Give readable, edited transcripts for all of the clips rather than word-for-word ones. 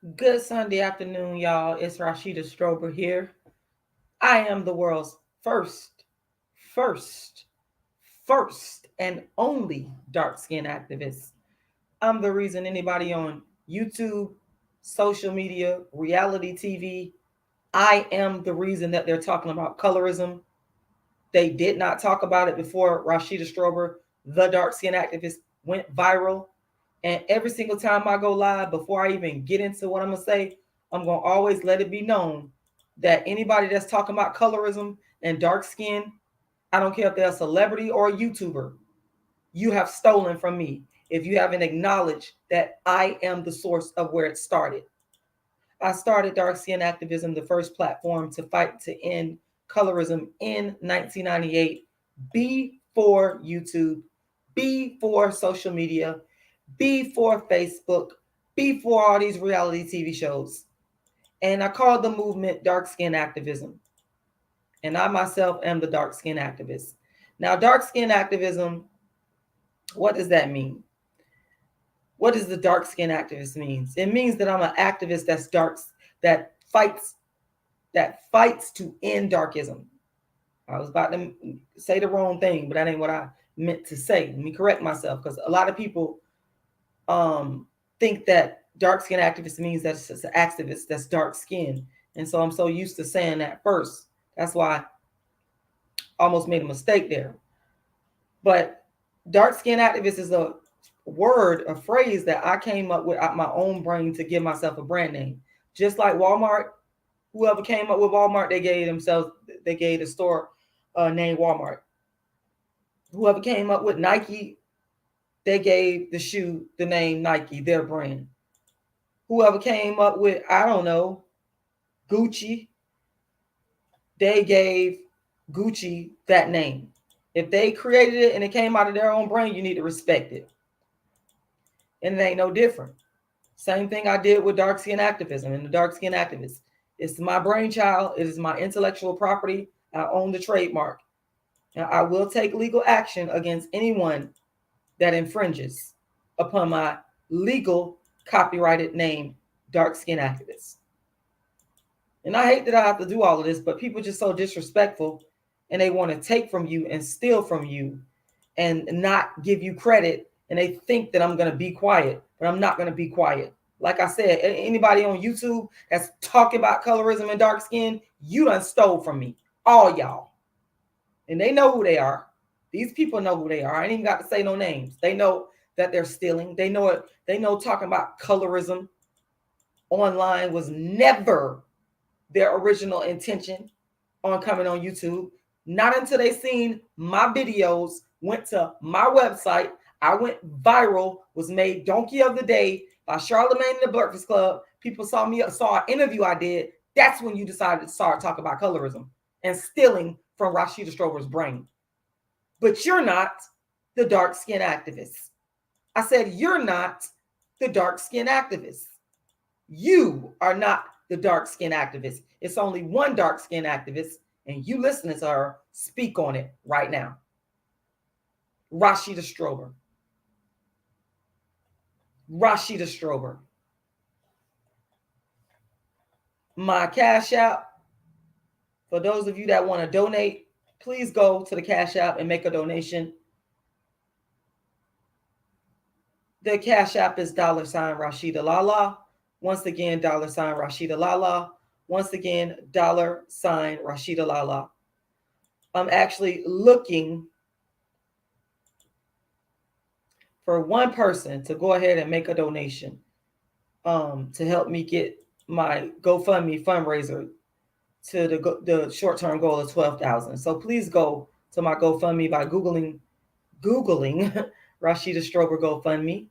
Good Sunday afternoon, y'all. It's Rashida Strober here. I am the world's first, and only dark skin activist. I'm the reason anybody on YouTube, social media, reality TV, I am the reason that they're talking about colorism. They did not talk about it before Rashida Strober, the dark skin activist, went viral. And every single time I go live, before I even get into what I'm going to say, I'm going to always let it be known that anybody that's talking about colorism and dark skin, I don't care if they're a celebrity or a YouTuber, you have stolen from me if you haven't acknowledged that I am the source of where it started. I started dark skin activism, the first platform to fight to end colorism in 1998, before YouTube, before social media, before Facebook, before all these reality TV shows. And I called the movement dark skin activism. And I myself am the dark skin activist. Now, dark skin activism, what does that mean? What does the dark skin activist means? It means that I'm an activist that's dark, that fights to end darkism. I was about to say the wrong thing, but that ain't what I meant to say. Let me correct myself, because a lot of people think that dark skin activist means that it's an activist that's dark skinned. And so I'm so used to saying that first. That's why I almost made a mistake there. But dark skin activist is a word, a phrase that I came up with out my own brain to give myself a brand name. Just like Walmart, whoever came up with Walmart, they gave the store name Walmart. Whoever came up with Nike, they gave the shoe the name Nike, their brand. Whoever came up with, I don't know, Gucci, they gave Gucci that name. If they created it and it came out of their own brain, you need to respect it. And it ain't no different. Same thing I did with dark skin activism and the dark skin activists. It's my brainchild. It is my intellectual property. I own the trademark. Now, I will take legal action against anyone that infringes upon my legal copyrighted name, dark skin activist. And I hate that I have to do all of this, but people just so disrespectful, and they want to take from you and steal from you and not give you credit. And they think that I'm going to be quiet, but I'm not going to be quiet. Like I said, anybody on YouTube that's talking about colorism and dark skin, you done stole from me. All y'all. And they know who they are. These people know who they are. I ain't even got to say no names. They know that they're stealing. They know it. They know talking about colorism online was never their original intention on coming on YouTube. Not until they seen my videos, went to my website, I went viral, was made Donkey of the Day by Charlamagne and the Breakfast Club. People saw an interview I did. That's when you decided to start talking about colorism and stealing from Rashida Strober's brain. But you're not the dark skin activist. I said, you're not the dark skin activist. You are not the dark skin activist. It's only one dark skin activist, and you listening to her speak on it right now. Rashida Strober. Rashida Strober. My Cash App, for those of you that want to donate, please go to the Cash App and make a donation. The Cash App is $Rashidalala. Once again, $Rashidalala. Once again, $Rashidalala. I'm actually looking for one person to go ahead and make a donation to help me get my GoFundMe fundraiser to the short-term goal of 12,000. So please go to my GoFundMe by Googling Rashida Strober GoFundMe.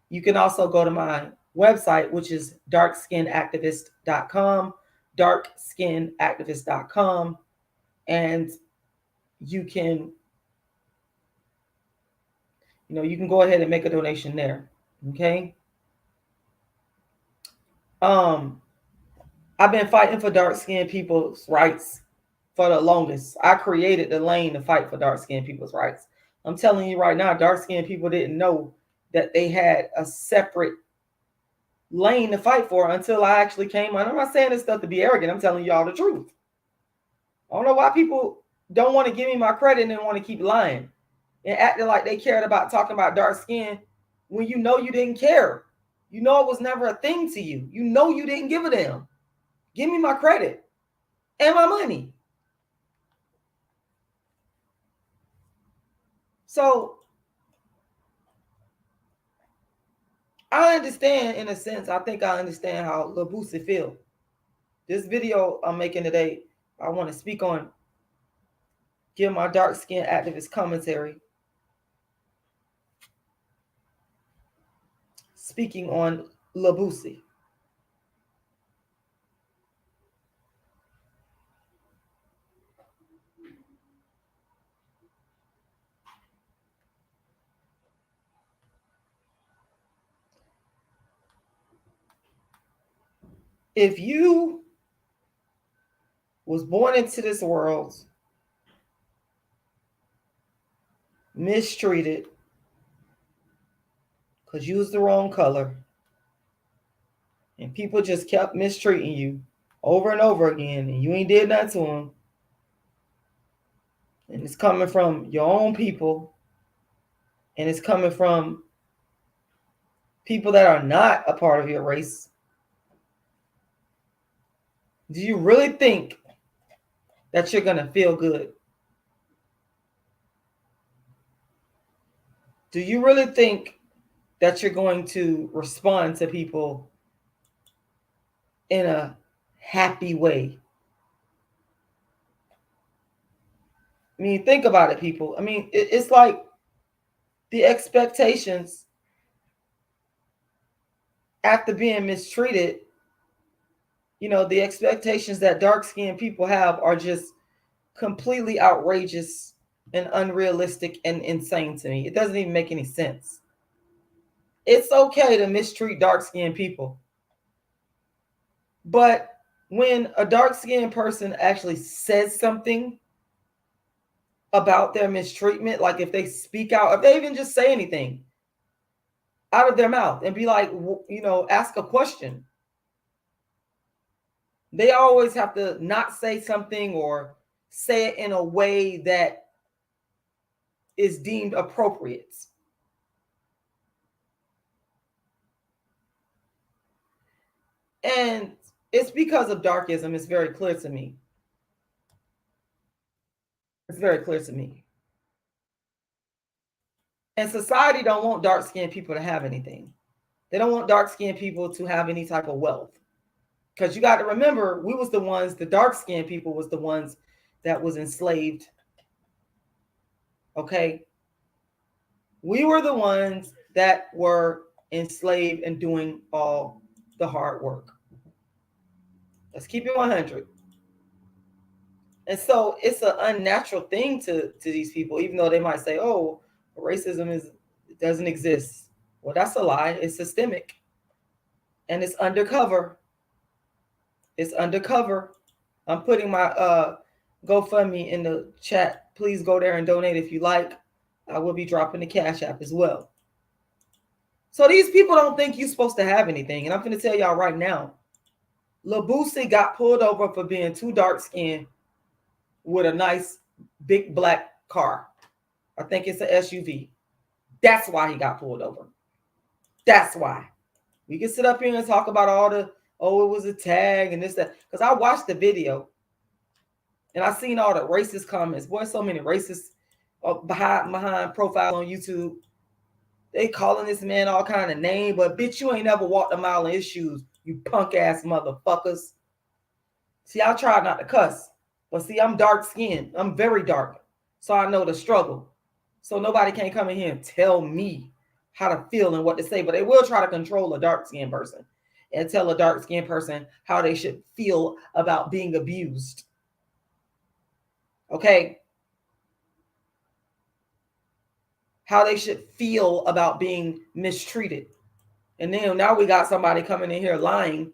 You can also go to my website, which is darkskinactivist.com, darkskinactivist.com, and you can go ahead and make a donation there. Okay. I've been fighting for dark-skinned people's rights for the longest. I created the lane to fight for dark-skinned people's rights. I'm telling you right now, dark-skinned people didn't know that they had a separate lane to fight for until I actually came on. I'm not saying this stuff to be arrogant. I'm telling y'all the truth. I don't know why people don't want to give me my credit and want to keep lying and acting like they cared about talking about dark skin when you know you didn't care. You know it was never a thing to you. You know you didn't give a damn. Give me my credit and my money. So I understand, in a sense, I think I understand how Lil Boosie feel. This video I'm making today, I want to speak on, give my dark skin activist commentary, speaking on Lil Boosie. If you was born into this world mistreated because you was the wrong color and people just kept mistreating you over and over again and you ain't did nothing to them, and it's coming from your own people and it's coming from people that are not a part of your race, do you really think that you're going to feel good? Do you really think that you're going to respond to people in a happy way? I mean, think about it, people. I mean, it's like the expectations after being mistreated, you know, the expectations that dark-skinned people have are just completely outrageous and unrealistic and insane to me. It doesn't even make any sense. It's okay to mistreat dark-skinned people. But when a dark-skinned person actually says something about their mistreatment, like if they speak out, if they even just say anything out of their mouth and be like, you know, ask a question, they always have to not say something or say it in a way that is deemed appropriate. And it's because of darkism. It's very clear to me. It's very clear to me. And society don't want dark-skinned people to have anything. They don't want dark-skinned people to have any type of wealth. Because you got to remember, we was the ones, the dark-skinned people was the ones that was enslaved. Okay? We were the ones that were enslaved and doing all the hard work. Let's keep it 100. And so it's an unnatural thing to these people, even though they might say, oh, racism doesn't exist. Well, that's a lie. It's systemic. And it's undercover. It's undercover. I'm putting my GoFundMe in the chat. Please go there and donate if you like. I will be dropping the Cash App as well. So these people don't think you're supposed to have anything. And I'm going to tell y'all right now, Lil Boosie got pulled over for being too dark-skinned with a nice big black car. I think it's an SUV. That's why he got pulled over. That's why. We can sit up here and talk about all the, oh, it was a tag and this, that. Because I watched the video and I seen all the racist comments. Boy, so many racist behind profiles on YouTube. They calling this man all kind of name, but bitch, you ain't never walked a mile in his shoes, you punk ass motherfuckers. See, I try not to cuss, but see, I'm dark skinned. I'm very dark. So I know the struggle. So nobody can come in here and tell me how to feel and what to say, but they will try to control a dark skinned person and tell a dark skinned person how they should feel about being abused. Okay? How they should feel about being mistreated. And then now we got somebody coming in here lying.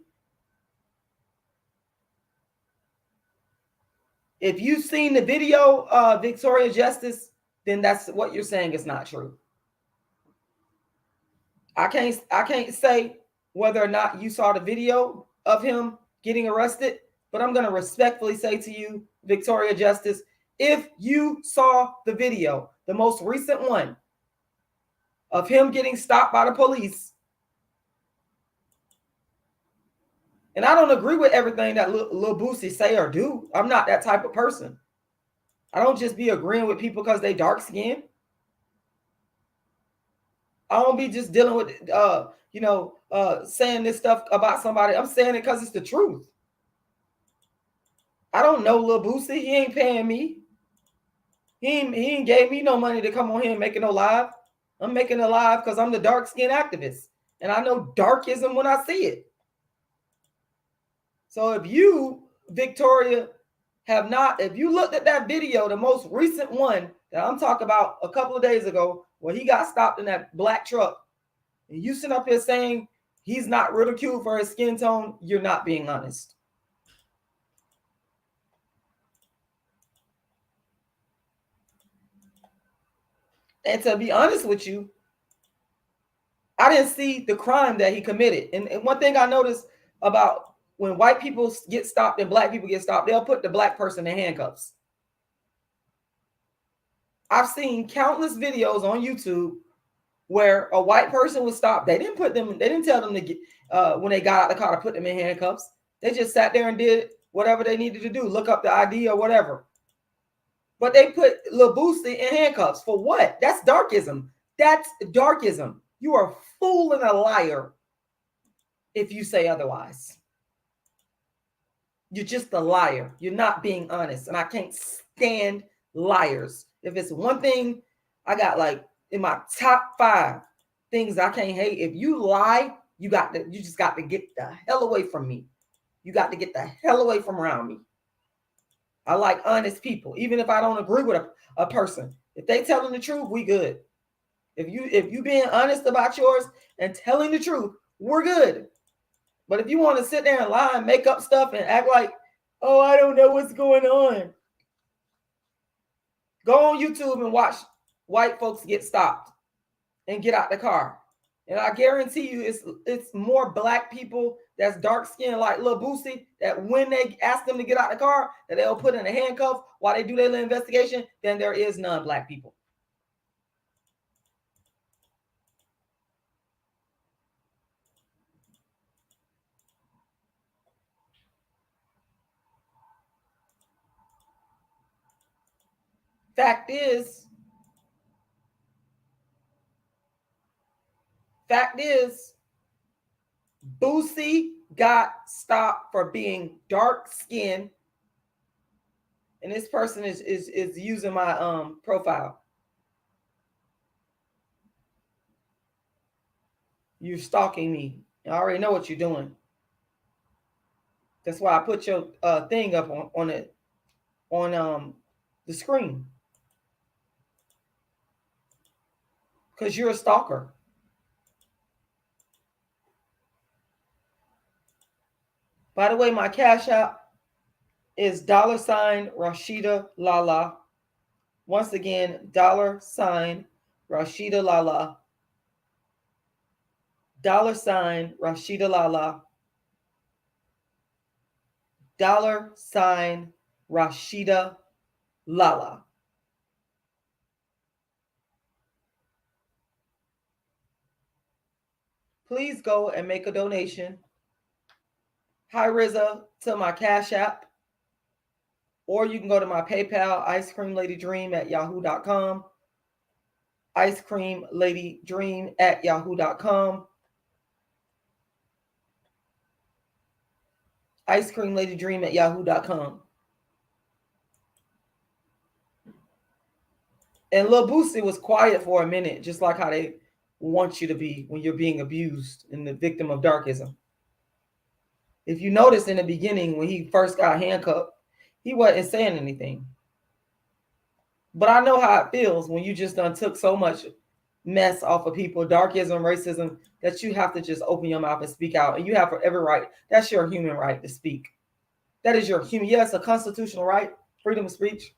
If you've seen the video, Victoria Justice, then that's what you're saying is not true. I can't say whether or not you saw the video of him getting arrested, but I'm going to respectfully say to you, Victoria Justice, if you saw the video, the most recent one of him getting stopped by the police, and I don't agree with everything that Lil Boosie say or do. I'm not that type of person. I don't just be agreeing with people because they dark skinned. I don't be just dealing with, saying this stuff about somebody. I'm saying it because it's the truth. I don't know Lil Boosie. He ain't paying me. He ain't gave me no money to come on here and make it no live. I'm making it live because I'm the dark skinned activist. And I know darkism when I see it. So if you, Victoria, if you looked at that video, the most recent one that I'm talking about a couple of days ago, where he got stopped in that black truck, and you sit up here saying he's not ridiculed for his skin tone, you're not being honest. And to be honest with you, I didn't see the crime that he committed. And one thing I noticed about when white people get stopped and black people get stopped, they'll put the black person in handcuffs. I've seen countless videos on YouTube where a white person was stopped. They didn't tell them to get, when they got out the car, to put them in handcuffs. They just sat there and did whatever they needed to do, look up the ID or whatever. But they put Lil Boosie in handcuffs for what? That's darkism. That's darkism. You are a fool and a liar if you say otherwise. You're just a liar. You're not being honest. And I can't stand liars. If it's one thing I got like in my top 5 things I can't hate, if you lie, you just got to get the hell away from me. You got to get the hell away from around me. I like honest people, even if I don't agree with a person. If they telling the truth, we good. If you being honest about yours and telling the truth, we're good. But if you want to sit there and lie and make up stuff and act like, oh, I don't know what's going on, go on YouTube and watch white folks get stopped and get out the car. And I guarantee you it's more black people that's dark skinned like Lil Boosie, that when they ask them to get out the car, that they'll put in a handcuff while they do their little investigation, than there is non-black people. Fact is, Boosie got stopped for being dark skinned. And this person is using my profile. You're stalking me. I already know what you're doing. That's why I put your thing up on the screen. Because you're a stalker. By the way, my Cash App is $rashidalala. Once again, $rashidalala. $rashidalala. $rashidalala. Please go and make a donation. Hi, Rizza, to my Cash App. Or you can go to my PayPal, icecreamladydream@yahoo.com. icecreamladydream@yahoo.com. icecreamladydream@yahoo.com. And Lil Boosie was quiet for a minute, just like how they want you to be when you're being abused and the victim of darkism. If you notice in the beginning, when he first got handcuffed, he wasn't saying anything. But I know how it feels when you just done took so much mess off of people, darkism, racism, that you have to just open your mouth and speak out. And you have every right. That's your human right to speak. That is your human, yes, a constitutional right, freedom of speech.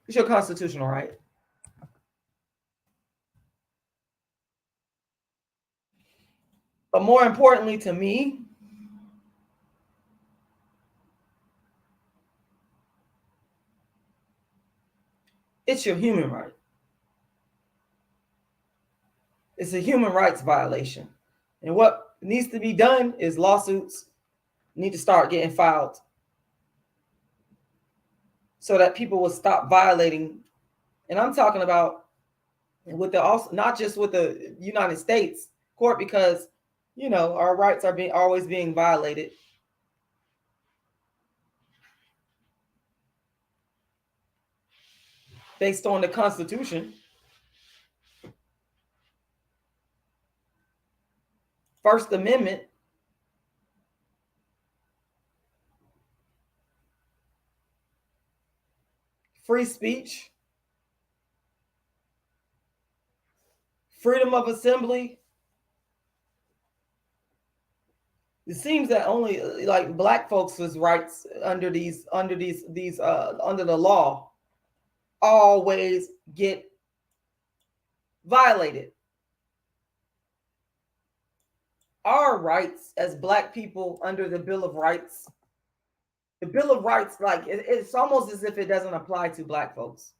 It's your constitutional right. But more importantly to me, it's your human right. It's a human rights violation. And what needs to be done is lawsuits need to start getting filed so that people will stop violating. And I'm talking about with the also not just with the United States court, because you know our rights are always being violated. Based on the Constitution. First Amendment. Free speech. Freedom of assembly. It seems that only like black folks' rights under the law always get violated. Our rights as black people under the Bill of Rights, the Bill of Rights, like it's almost as if it doesn't apply to black folks.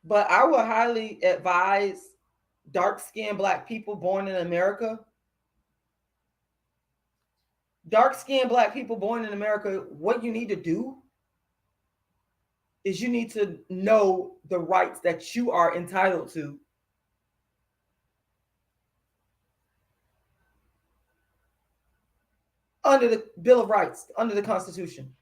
But I would highly advise dark-skinned black people born in America. Dark-skinned black people born in America, what you need to do is you need to know the rights that you are entitled to. Under the Bill of Rights, under the Constitution.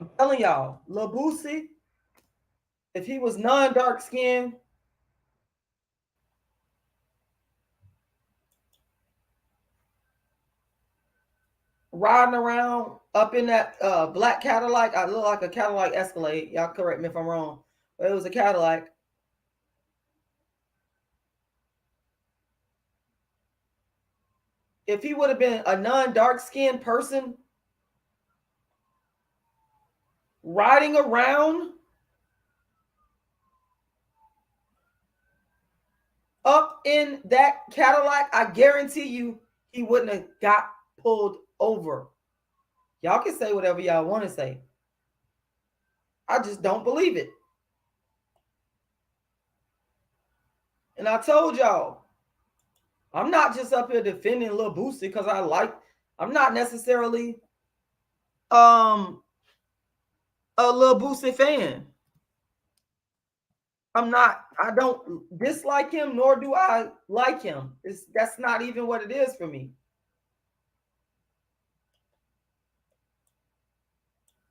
I'm telling y'all, Lil Boosie, if he was non-dark skinned, riding around up in that black Cadillac, I look like a Cadillac Escalade. Y'all correct me if I'm wrong, but it was a Cadillac. If he would have been a non-dark skinned person riding around up in that Cadillac, I guarantee you he wouldn't have got pulled over. Y'all can say whatever y'all want to say. I just don't believe it. And I told y'all, I'm not just up here defending Lil Boosie because I'm not necessarily a Lil Boosie fan. I don't dislike him, nor do I like him. That's not even what it is for me.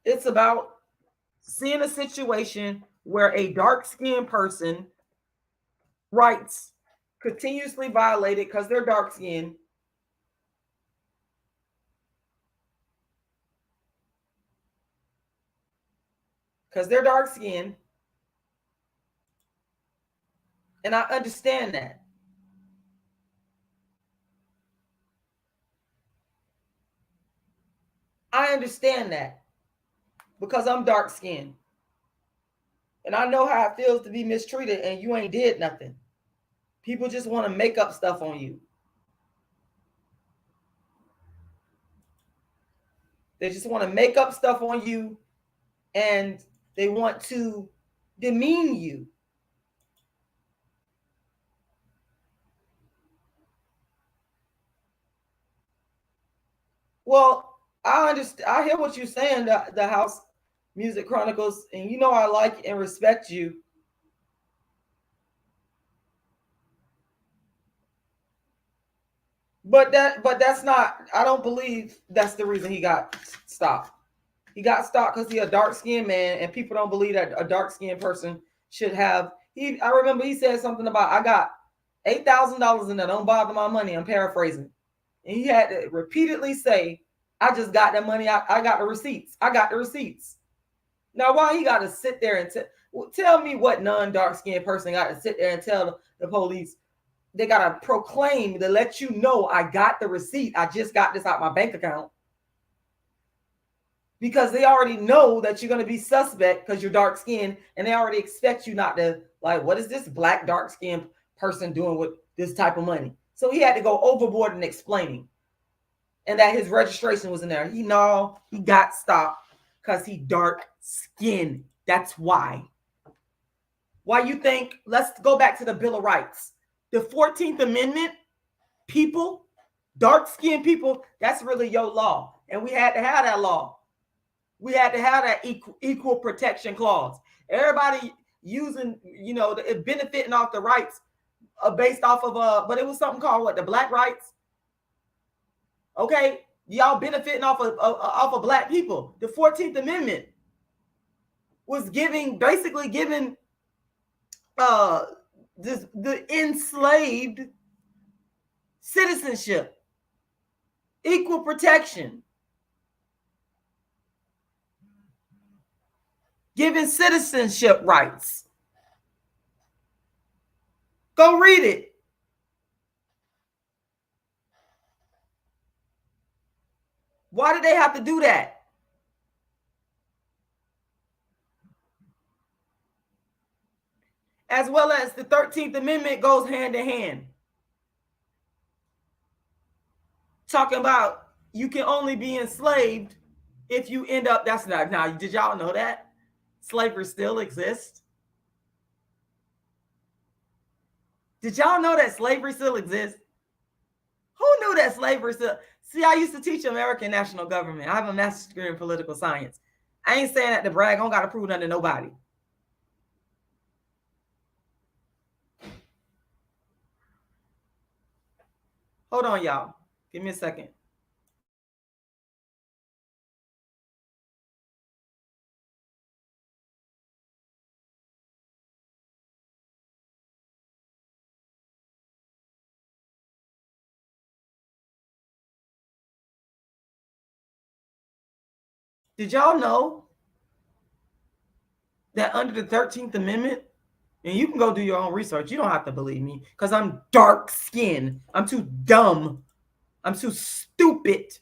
It's about seeing a situation where a dark-skinned person rights continuously violated because they're dark-skinned. Because they're dark-skinned. And I understand that. I understand that because I'm dark-skinned. And I know how it feels to be mistreated and you ain't did nothing. People just want to make up stuff on you. They just want to make up stuff on you and they want to demean you. Well, I understand. I hear what you're saying, the House Music Chronicles, and you know I like and respect you. But that's not. I don't believe that's the reason he got stopped. He got stopped because he's a dark-skinned man, and people don't believe that a dark-skinned person should have. I remember he said something about I got $8,000 in there. Don't bother my money. I'm paraphrasing, and he had to repeatedly say, I just got that money. I got the receipts. I got the receipts. Now, why he got to sit there and tell me what non-dark skinned person got to sit there and tell the police? They got to proclaim to let you know I got the receipt. I just got this out my bank account. Because they already know that you're going to be suspect because you're dark skinned, and they already expect you not to, like, what is this black dark skinned person doing with this type of money? So he had to go overboard in explaining. And that his registration was in there. He got stopped because he dark skinned. That's why. Why you think, let's go back to the Bill of Rights. The 14th Amendment, people, dark skinned people, that's really your law. And we had to have that law. We had to have that equal protection clause. Everybody using, benefiting off the rights based off of, but it was something called what? The Black Rights? Okay, y'all benefiting off of black people. The 14th Amendment was basically giving the enslaved citizenship, equal protection, giving citizenship rights. Go read it. Why did they have to do that? As well as the 13th Amendment goes hand in hand. Talking about you can only be enslaved if you end up, that's not, now, did y'all know that? Slavery still exists. Did y'all know that slavery still exists? Who knew that slavery still? See, I used to teach American national government. I have a master's degree in political science. I ain't saying that to brag. I don't got to prove nothing to nobody. Hold on, y'all. Give me a second. Did y'all know that under the 13th Amendment, and you can go do your own research, you don't have to believe me, because I'm dark skinned. I'm too dumb. I'm too stupid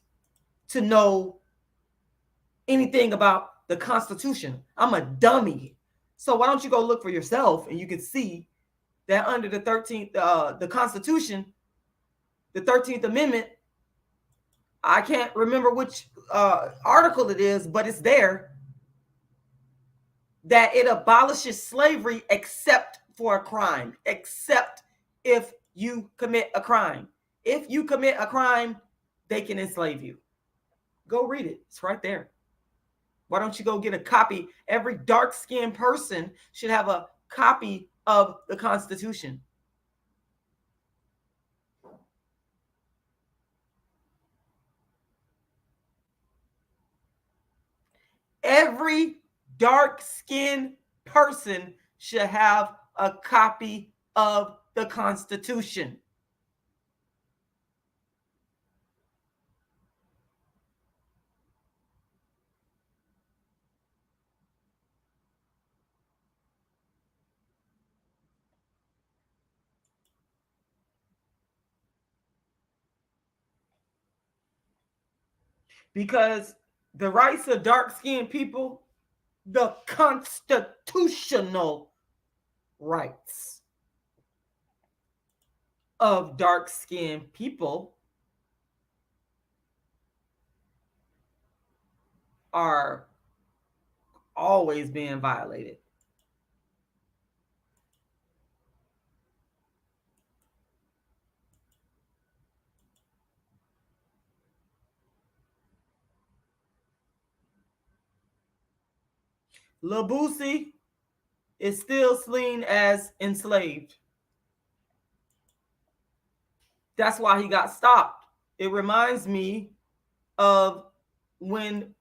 to know anything about the Constitution. I'm a dummy. So why don't you go look for yourself, and you can see that under the 13th, the Constitution, the 13th Amendment, I can't remember which article it is, but it's there, that it abolishes slavery except for a crime, except if you commit a crime. If you commit a crime, they can enslave you. Go read it. It's right there. Why don't you go get a copy? Every dark-skinned person should have a copy of the Constitution. Every dark-skinned person should have a copy of the Constitution. Because the rights of dark-skinned people, the constitutional rights of dark-skinned people are always being violated. Lil Boosie is still seen as enslaved. That's why he got stopped. It reminds me of when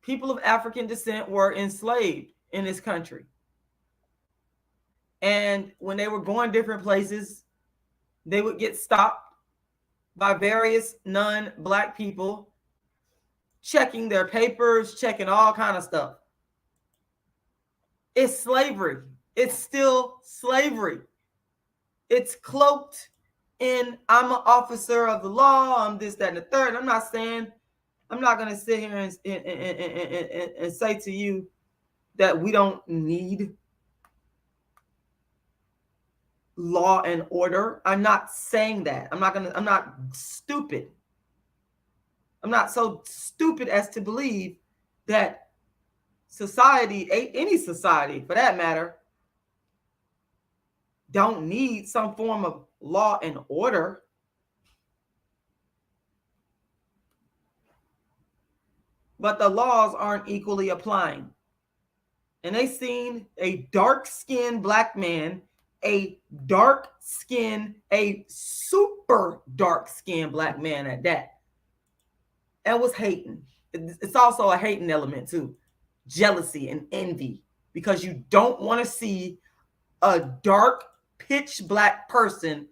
people of African descent were enslaved in this country. And when they were going different places, they would get stopped by various non-Black people checking their papers, checking all kind of stuff. It's slavery. It's still slavery. It's cloaked in, I'm an officer of the law, I'm this, that, and the third. I'm not going to sit here and say to you that we don't need law and order. I'm not saying that. I'm not stupid. I'm not so stupid as to believe that society, any society for that matter, don't need some form of law and order. But the laws aren't equally applying. And they seen a dark-skinned black man, a super dark-skinned black man at that, and was hating. It's also a hating element too. Jealousy and envy, because you don't want to see a dark, pitch black person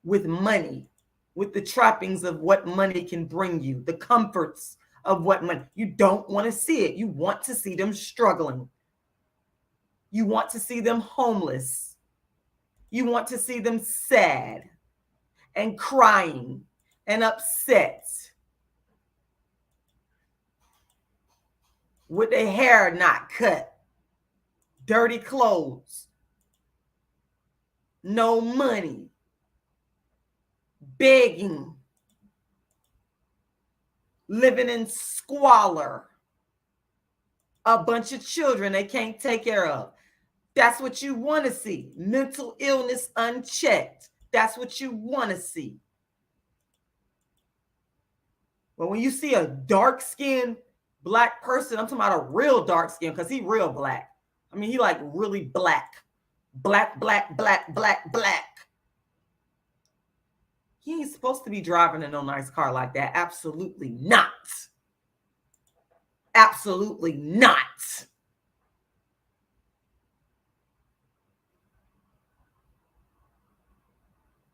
with money, with the trappings of what money can bring you, the comforts of what money. You don't want to see it. You want to see them struggling. You want to see them homeless. You want to see them sad and crying and upset, with their hair not cut, dirty clothes, no money, begging, living in squalor, a bunch of children they can't take care of. That's what you want to see. Mental illness unchecked. That's what you want to see. But when you see a dark-skinned black person, I'm talking about a real dark skin, because he real black. I mean, he like really black. Black. He ain't supposed to be driving in no nice car like that. Absolutely not. Absolutely not.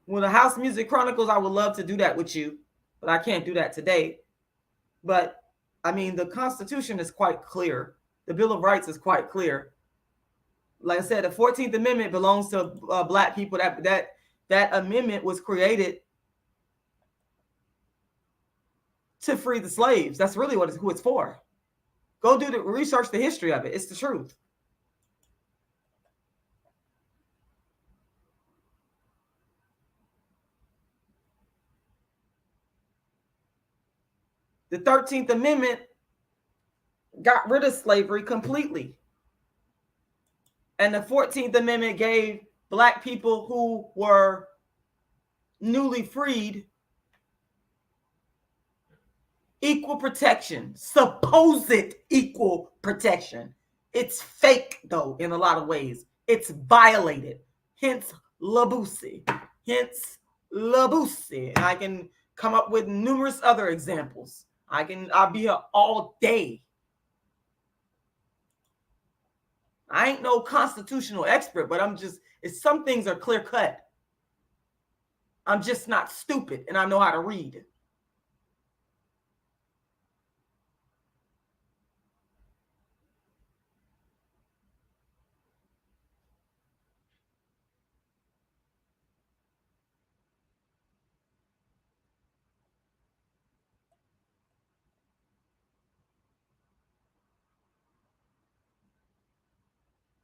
Well, the House Music Chronicles, I would love to do that with you, but I can't do that today. But I mean, the Constitution is quite clear. The Bill of Rights is quite clear. Like I said, the 14th Amendment belongs to black people. That amendment was created to free the slaves. That's really who it's for. Go research the history of it. It's the truth. The 13th Amendment got rid of slavery completely. And the 14th Amendment gave black people who were newly freed equal protection, supposed equal protection. It's fake, though, in a lot of ways. It's violated. Hence, Boosie. And I can come up with numerous other examples. I'll be here all day. I ain't no constitutional expert, but some things are clear cut. I'm just not stupid, and I know how to read.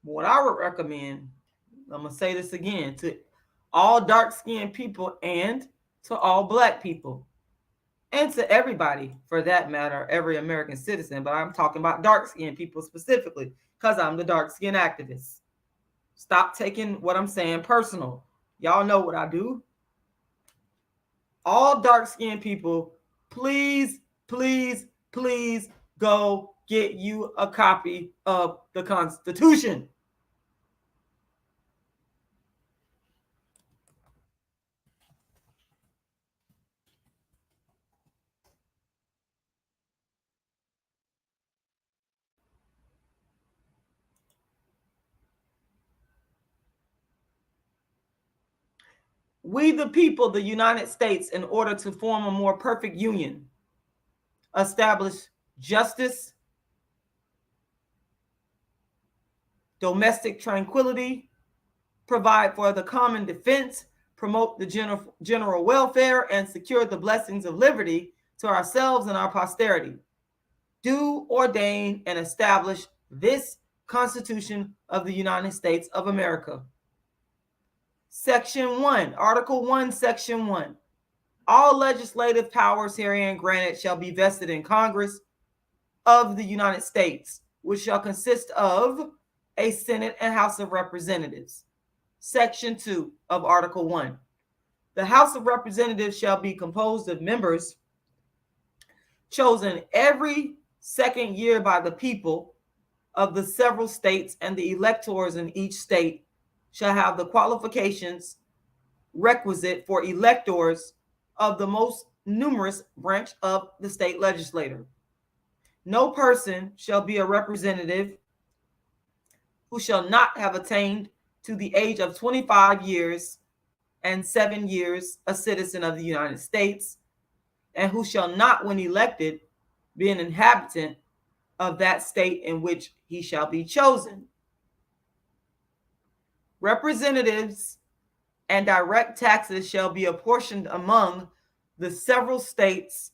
What I would recommend, I'm going to say this again, to all dark-skinned people and to all black people, and to everybody for that matter, every American citizen, but I'm talking about dark-skinned people specifically because I'm the dark-skinned activist. Stop taking what I'm saying personal. Y'all know what I do. All dark-skinned people, please, please, please go get you a copy of the Constitution. We, the people, the United States, in order to form a more perfect union, establish justice, domestic tranquility, provide for the common defense, promote the general welfare, and secure the blessings of liberty to ourselves and our posterity. Do, ordain, and establish this Constitution of the United States of America. Section 1, Article 1, Section 1. All legislative powers herein granted shall be vested in Congress of the United States, which shall consist of a Senate and House of Representatives. Section 2 of Article 1. The House of Representatives shall be composed of members chosen every second year by the people of the several states, and the electors in each state shall have the qualifications requisite for electors of the most numerous branch of the state legislature. No person shall be a representative who shall not have attained to the age of 25 years and 7 years a citizen of the United States, and who shall not, when elected, be an inhabitant of that state in which he shall be chosen. Representatives and direct taxes shall be apportioned among the several states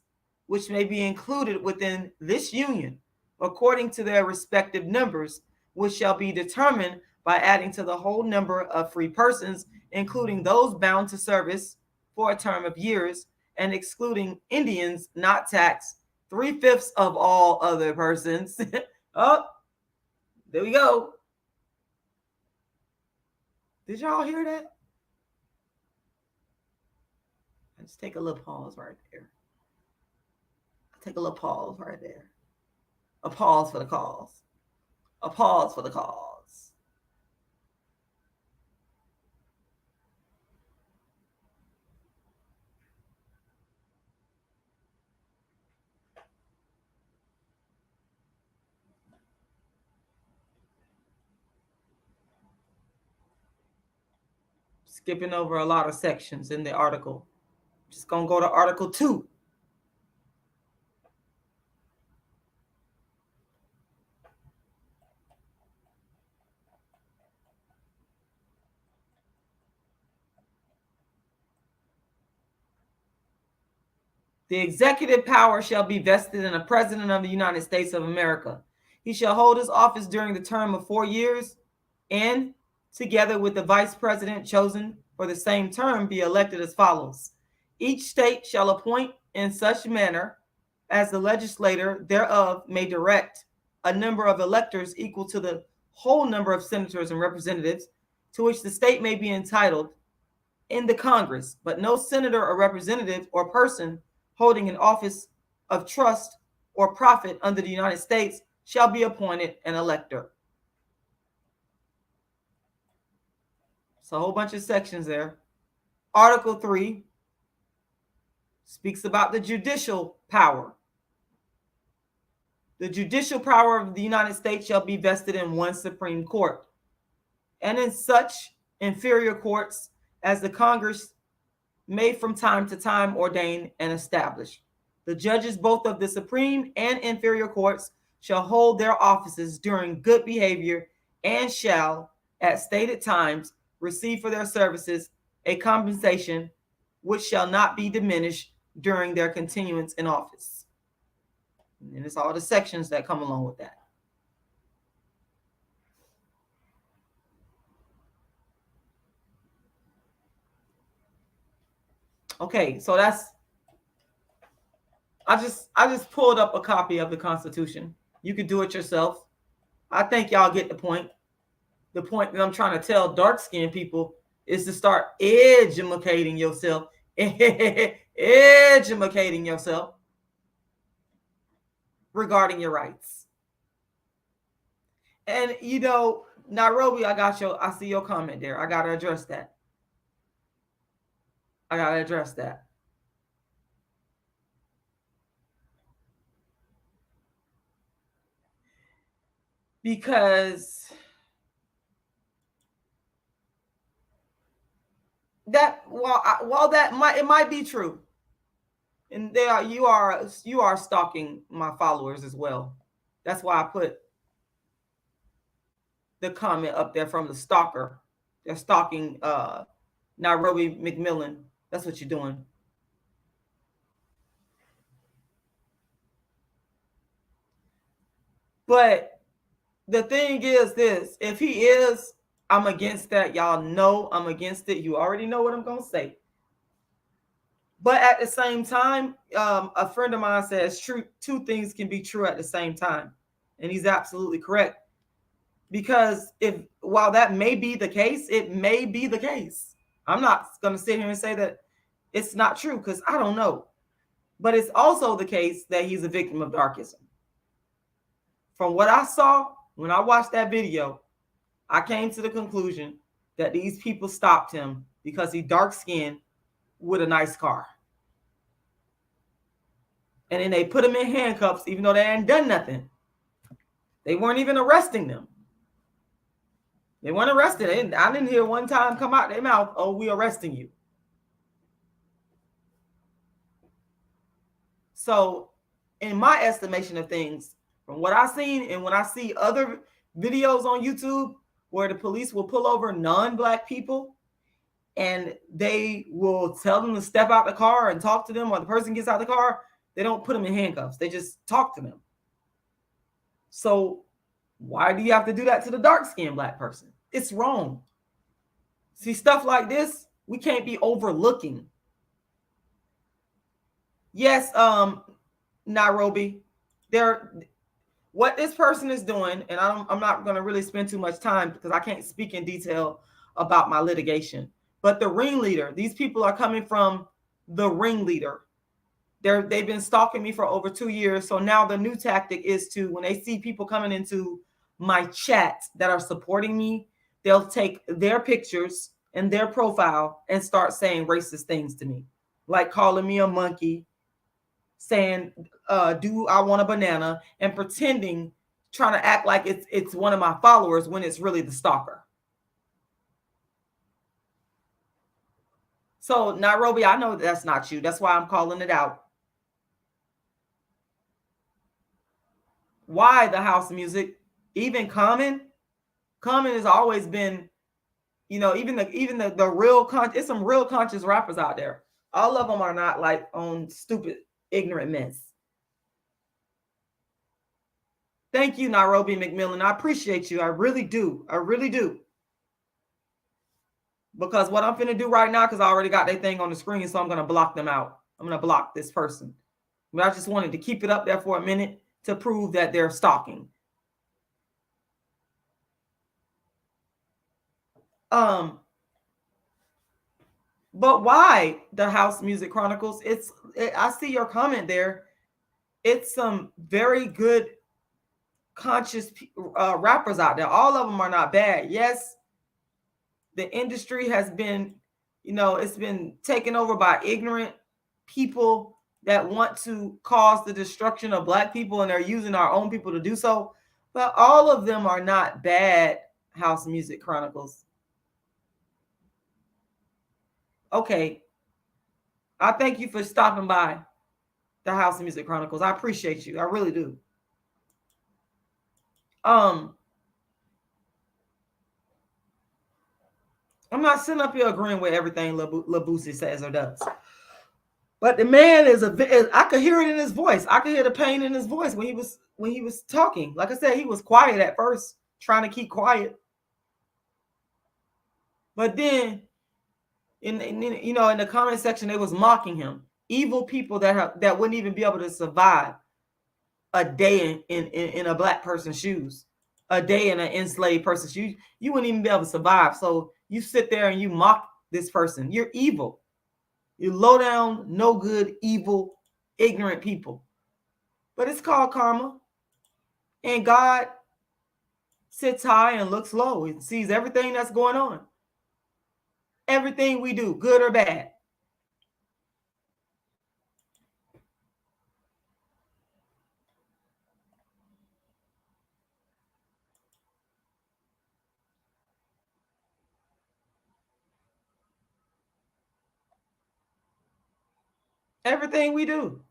which may be included within this union, according to their respective numbers, which shall be determined by adding to the whole number of free persons, including those bound to service for a term of years, and excluding Indians not taxed 3/5 of all other persons. Oh, there we go. Did y'all hear that? Let's take a little pause right there. Take a little pause right there. A pause for the cause. A pause for the cause. Skipping over a lot of sections in the article. Just going to go to Article 2. The executive power shall be vested in the President of the United States of America. He shall hold his office during the term of 4 years, and, together with the Vice President chosen for the same term, be elected as follows. Each state shall appoint in such manner as the legislator thereof may direct a number of electors equal to the whole number of senators and representatives to which the state may be entitled in the Congress, but no senator or representative or person holding an office of trust or profit under the United States shall be appointed an elector. So a whole bunch of sections there. Article 3 speaks about the judicial power. The judicial power of the United States shall be vested in one Supreme Court, and in such inferior courts as the Congress may from time to time ordain and establish. The judges both of the Supreme and inferior courts shall hold their offices during good behavior, and shall, at stated times, receive for their services a compensation which shall not be diminished during their continuance in office. And it's all the sections that come along with that. Okay, so that's, I just pulled up a copy of the Constitution. You can do it yourself. I think y'all get the point. The point that I'm trying to tell dark-skinned people is to start educating yourself. Educating yourself regarding your rights. And you know, Nairobi, I see your comment there. I gotta address that. Because that while that might be true, And there you are stalking my followers as well. That's why I put the comment up there from the stalker. They're stalking Nairobi McMillan. That's what you're doing. But the thing is this, if he is, I'm against that. Y'all know I'm against it. You already know what I'm going to say. But at the same time, a friend of mine says two things can be true at the same time. And he's absolutely correct. Because while that may be the case, it may be the case. I'm not going to sit here and say that it's not true because I don't know. But it's also the case that he's a victim of darkism. From what I saw when I watched that video, I came to the conclusion that these people stopped him because he dark-skinned with a nice car. And then they put him in handcuffs even though they hadn't done nothing. They weren't even arresting them. They weren't arrested. I didn't hear one time come out their mouth, "Oh, we arresting you." So, in my estimation of things, from what I've seen and when I see other videos on YouTube where the police will pull over non-black people and they will tell them to step out the car and talk to them, or the person gets out the car, they don't put them in handcuffs. They just talk to them. So why do you have to do that to the dark-skinned black person? It's wrong. See, stuff like this, we can't be overlooking. Yes, Nairobi, what this person is doing, and I'm not going to really spend too much time because I can't speak in detail about my litigation. But the ringleader, these people are coming from the ringleader. They've been stalking me for over 2 years. So now the new tactic is to, when they see people coming into my chat that are supporting me, they'll take their pictures and their profile and start saying racist things to me, like calling me a monkey, saying, "Do I want a banana?" and pretending, trying to act like it's one of my followers when it's really the stalker. So Nairobi, I know that's not you. That's why I'm calling it out. Why the house music? Even Common has always been, even the real it's some real conscious rappers out there. All of them are not like on stupid, ignorant mess. Thank you, Nairobi McMillan. I appreciate you. I really do. I really do. Because what I'm finna do right now, because I already got their thing on the screen, so I'm going to block them out. I'm going to block this person. But I just wanted to keep it up there for a minute to prove that they're stalking. But why the House Music Chronicles? I see your comment there. It's some very good conscious rappers out there. All of them are not bad. Yes, the industry has been, it's been taken over by ignorant people that want to cause the destruction of black people, and they're using our own people to do so. But all of them are not bad. House Music Chronicles. Okay. I thank you for stopping by the House Music Chronicles. I appreciate you. I really do. I'm not sitting up here agreeing with everything Boosie says or does. But the man I could hear it in his voice. I could hear the pain in his voice when he was talking. Like I said, he was quiet at first, trying to keep quiet. But then in the comment section, they was mocking him. Evil people that wouldn't even be able to survive a day in a black person's shoes, a day in an enslaved person's shoes. You wouldn't even be able to survive. So you sit there and you mock this person. You're evil. You low down, no good, evil, ignorant people. But it's called karma. And God sits high and looks low. He sees everything that's going on. Everything we do, good or bad. Everything we do.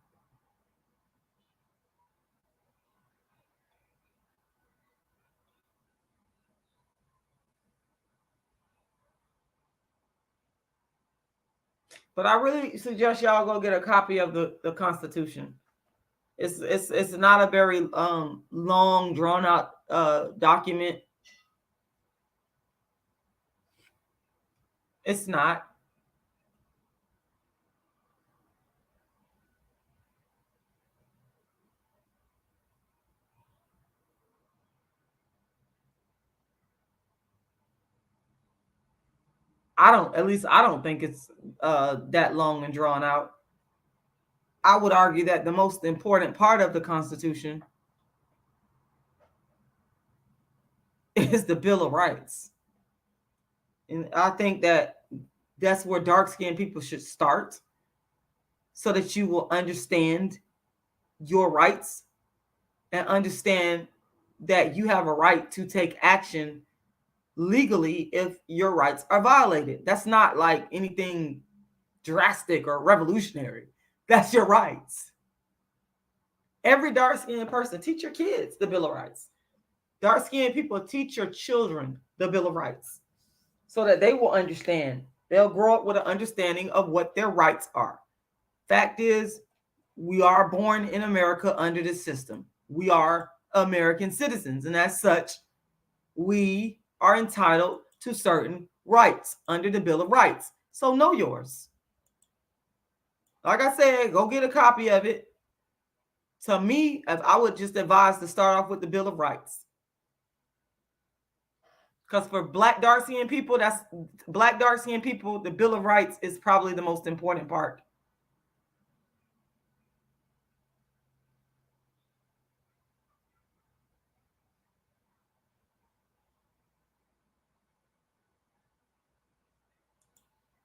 But I really suggest y'all go get a copy of the Constitution. It's not a very long, drawn out document. It's not. At least I don't think it's that long and drawn out. I would argue that the most important part of the Constitution is the Bill of Rights. And I think that that's where dark-skinned people should start, so that you will understand your rights and understand that you have a right to take action legally if your rights are violated. That's not like anything drastic or revolutionary. That's your rights. Every dark-skinned person, teach your kids the Bill of Rights. Dark-skinned people, teach your children the Bill of Rights so that they will understand. They'll grow up with an understanding of what their rights are. Fact is, we are born in America under this system. We are American citizens, and as such, we are entitled to certain rights under the Bill of Rights. So know yours. Like I said, go get a copy of it. To me, I would just advise to start off with the Bill of Rights. Because for black dark-skinned people, the Bill of Rights is probably the most important part.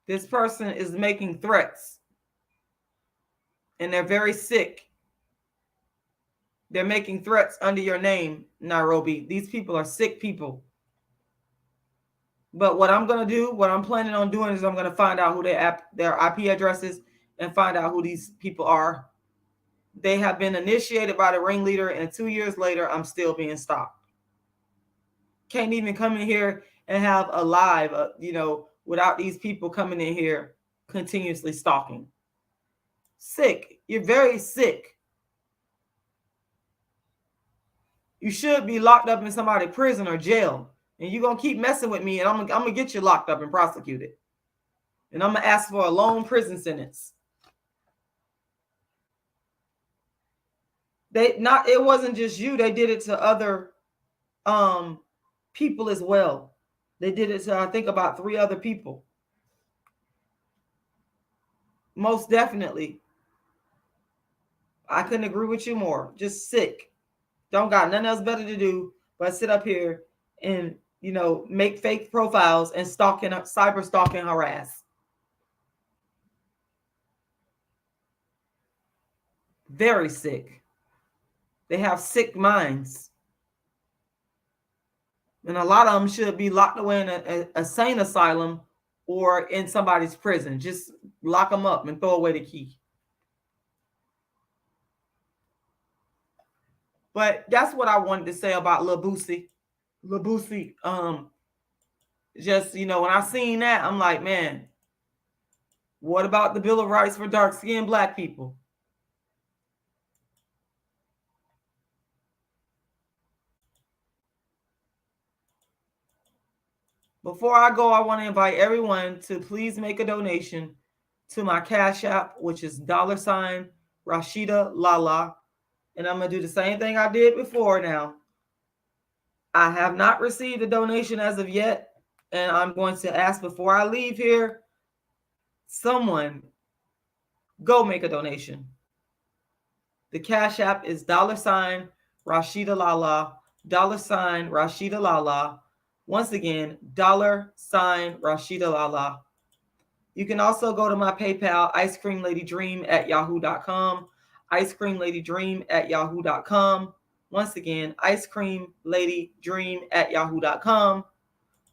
This person is making threats, and they're very sick. They're making threats under your name, Nairobi. These people are sick people. But what I'm going to do, what I'm planning on doing, is I'm going to find out who their IP addresses and find out who these people are. They have been initiated by the ringleader, and 2 years later, I'm still being stopped. Can't even come in here and have a live, without these people coming in here continuously stalking. Sick. You're very sick. You should be locked up in somebody's prison or jail. And you're going to keep messing with me, and I'm going to get you locked up and prosecuted. And I'm going to ask for a long prison sentence. It wasn't just you. They did it to other people as well. They did it to, I think, about 3 other people. Most definitely. I couldn't agree with you more. Just sick. Don't got nothing else better to do but sit up here and, make fake profiles and cyber stalking, harass. Very sick. They have sick minds. And a lot of them should be locked away in a sane asylum or in somebody's prison. Just lock them up and throw away the key. But that's what I wanted to say about Lil Boosie. Lil Boosie, just, when I seen that, I'm like, man, what about the Bill of Rights for dark-skinned black people? Before I go, I want to invite everyone to please make a donation to my Cash App, which is $Rashidalala. And I'm going to do the same thing I did before now. I have not received a donation as of yet. And I'm going to ask before I leave here, someone go make a donation. The Cash App is $Rashidalala, $Rashidalala. Once again, $Rashidalala. You can also go to my PayPal, icecreamladydream@yahoo.com, icecreamladydream@yahoo.com. Once again, icecreamladydream@yahoo.com.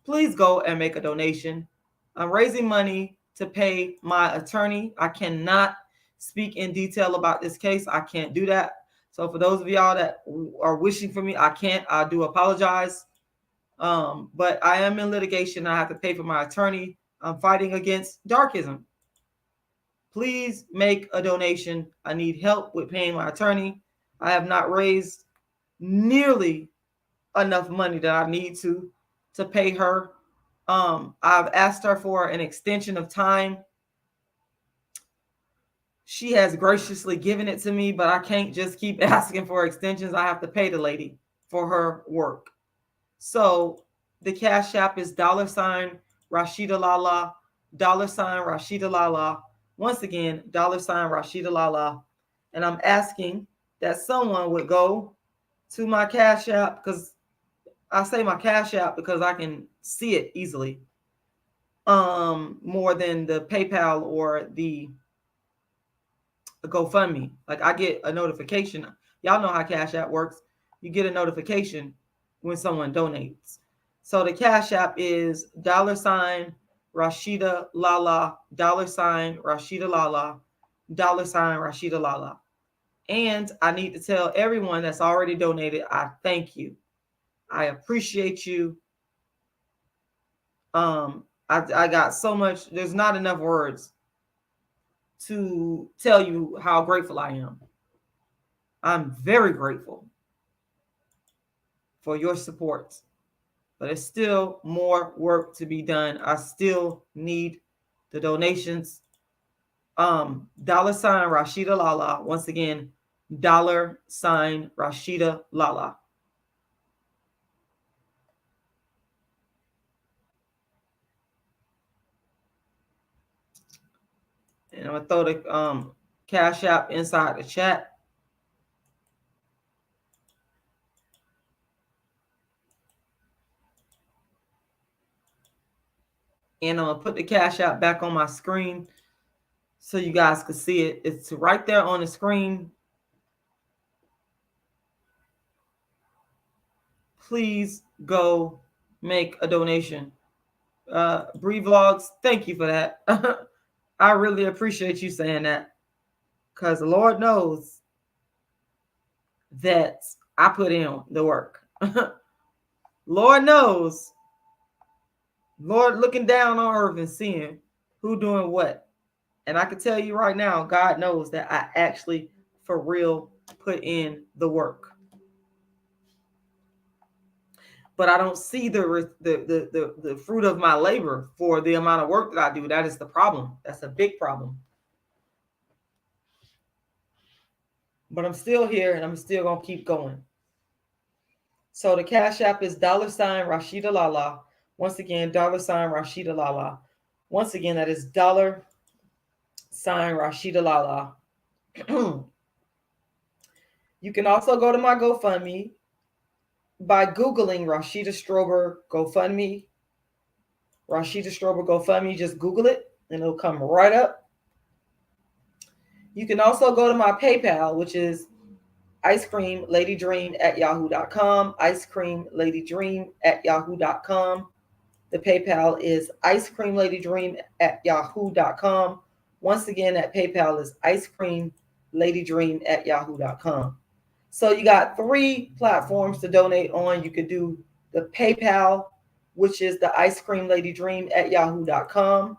Please go and make a donation. I'm raising money to pay my attorney. I cannot speak in detail about this case. I can't do that. So for those of y'all that are wishing for me, I can't. I do apologize. But I am in litigation. I have to pay for my attorney. I'm fighting against darkism. Please make a donation. I need help with paying my attorney. I have not raised nearly enough money that I need to pay her. I've asked her for an extension of time. She has graciously given it to me, but I can't just keep asking for extensions. I have to pay the lady for her work. So the Cash App is $Rashidalala, $Rashidalala. Once again, $Rashidalala. And I'm asking that someone would go to my Cash App, because I say my Cash App because I can see it easily, more than the PayPal or the GoFundMe. Like, I get a notification. Y'all know how Cash App works. You get a notification when someone donates. So the Cash App is $Rashida Lala, $Rashida Lala, $Rashida Lala. And I need to tell everyone that's already donated, I thank you. I appreciate you. I got so much. There's not enough words to tell you how grateful I am. I'm very grateful for your support, but there's still more work to be done. I still need the donations. $Rashida Lala. Once again, $Rashida Lala. And I'm gonna throw the Cash App inside the chat. And I'm gonna put the Cash App back on my screen so you guys can see it. It's right there on the screen. Please go make a donation. Bree Vlogs, thank you for that. I really appreciate you saying that, because the Lord knows that I put in the work. Lord knows. Lord looking down on earth and seeing who doing what. And I can tell you right now, God knows that I actually, for real, put in the work. But I don't see the fruit of my labor for the amount of work that I do. That is the problem. That's a big problem. But I'm still here, and I'm still going to keep going. So the Cash App is $Rashida Lala. Once again, $Rashida Lala. Once again, that is $Rashida Lala. You can also go to my GoFundMe by Googling Rashida Strober GoFundMe. Rashida Strober GoFundMe. Just Google it, and it'll come right up. You can also go to my PayPal, which is icecreamladydream@yahoo.com. icecreamladydream@yahoo.com. The PayPal is icecreamladydream@yahoo.com. Once again, that PayPal is icecreamladydream@yahoo.com. So you got 3 platforms to donate on. You could do the PayPal, which is the icecreamladydream@yahoo.com.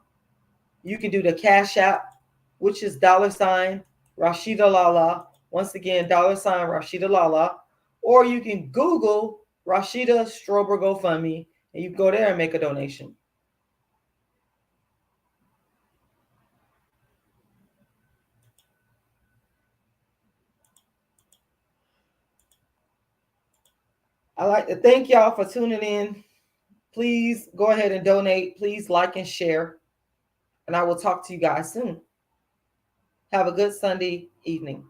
You can do the Cash App, which is $Rashida Lala. Once again, $Rashida Lala. Or you can Google Rashida Strober GoFundMe, and you can go there and make a donation. I'd like to thank y'all for tuning in. Please go ahead and donate. Please like and share. And I will talk to you guys soon. Have a good Sunday evening.